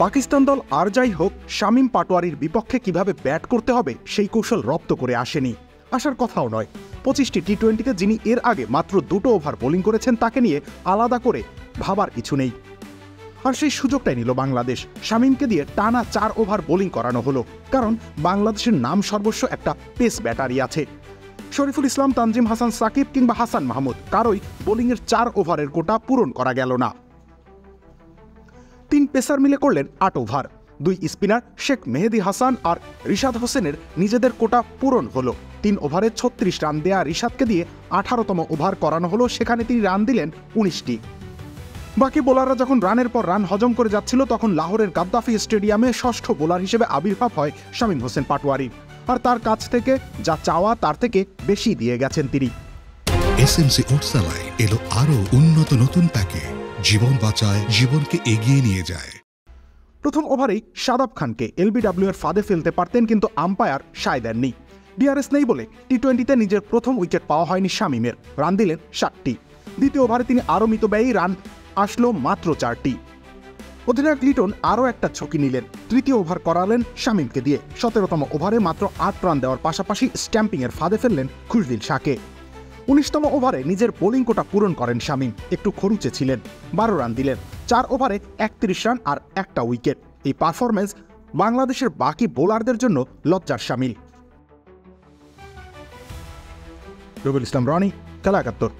পাকিস্তান দল আর যাই হোক শামীম পাটোয়ারির বিপক্ষে কিভাবে ব্যাট করতে হবে সেই কৌশল রপ্ত করে আসেনি, আসার কথাও নয়। 25টি টি-20তে যিনি এর আগে মাত্র 2টো ওভার বোলিং করেছেন তাকে নিয়ে আলাদা করে ভাবার কিছু নেই। আর সেই সুযোগটাই নিল বাংলাদেশ। শামীমকে দিয়ে টানা 4 ওভার বোলিং করানো হলো, কারণ বাংলাদেশের নাম সর্বস্ব একটা পেস ব্যাটারি আছে। শরীফুল ইসলাম, তানজিম হাসান সাকিব কিংবা হাসান মাহমুদ কারোই বোলিংয়ের 4 ওভারের কোটা পূরণ করা গেল না। 3 পেসার মিলে করলেন 8 ওভার। 2 স্পিনার শেখ মেহেদী হাসান আর রিশাদ হোসেনের নিজেদের কোটা পূরণ হলো। 3 ওভারে 36 রান দেয়া রিশাদকে দিয়ে 18তম ওভার করানো হলো, সেখানে তিনি রান দিলেন 19টি। বাকি বোলাররা যখন রানের পর রান হজম করে যাচ্ছিল তখন লাহোরের গাদ্দাফি স্টেডিয়ামে ষষ্ঠ বোলার হিসেবে আবির্ভাব হয় শামীম হোসেন পাটোয়ারি। আর তার কাছ থেকে যা চাওয়া তার থেকে বেশি দিয়ে গেছেন তিনি। এসএমসি ওটসালাই এলো আরো উন্নত নতুন প্যাকে, জীবন বাঁচায়, জীবনকে এগিয়ে নিয়ে যায়। প্রথম ওভারেই শাদাব খানকে এলবিডব্লিউ এর ফাঁদে ফেলতে পারতেন, কিন্তু আম্পায়ার সায় দেননি। ডিআরএস নেই বলে টি-20তে নিজের প্রথম উইকেট পাওয়া হয়নি শামীমের। রান দিলেন 7টি। দ্বিতীয় ওভারে তিনি আরও মিতব্যয়ী, রান আসলো মাত্র 4টি। অধিনায়ক লিটন আরও একটা ঝুঁকি নিলেন, তৃতীয় ওভার করালেন শামীমকে দিয়ে। 17তম ওভারে মাত্র 8 রান দেওয়ার পাশাপাশি স্ট্যাম্পিংয়ের ফাঁদে ফেললেন খুশদিল শাহকে। 19তম ওভারে নিজের বোলিং কোটা পূরণ করেন শামীম, একটু খরুচে ছিলেন, 12 রান দিলেন। 4 ওভারে 31 রান আর একটা উইকেট। এই পারফরম্যান্স বাংলাদেশের বাকি বোলারদের জন্য লজ্জার শামিল। রবিউল ইসলাম রনি, খেলা 71।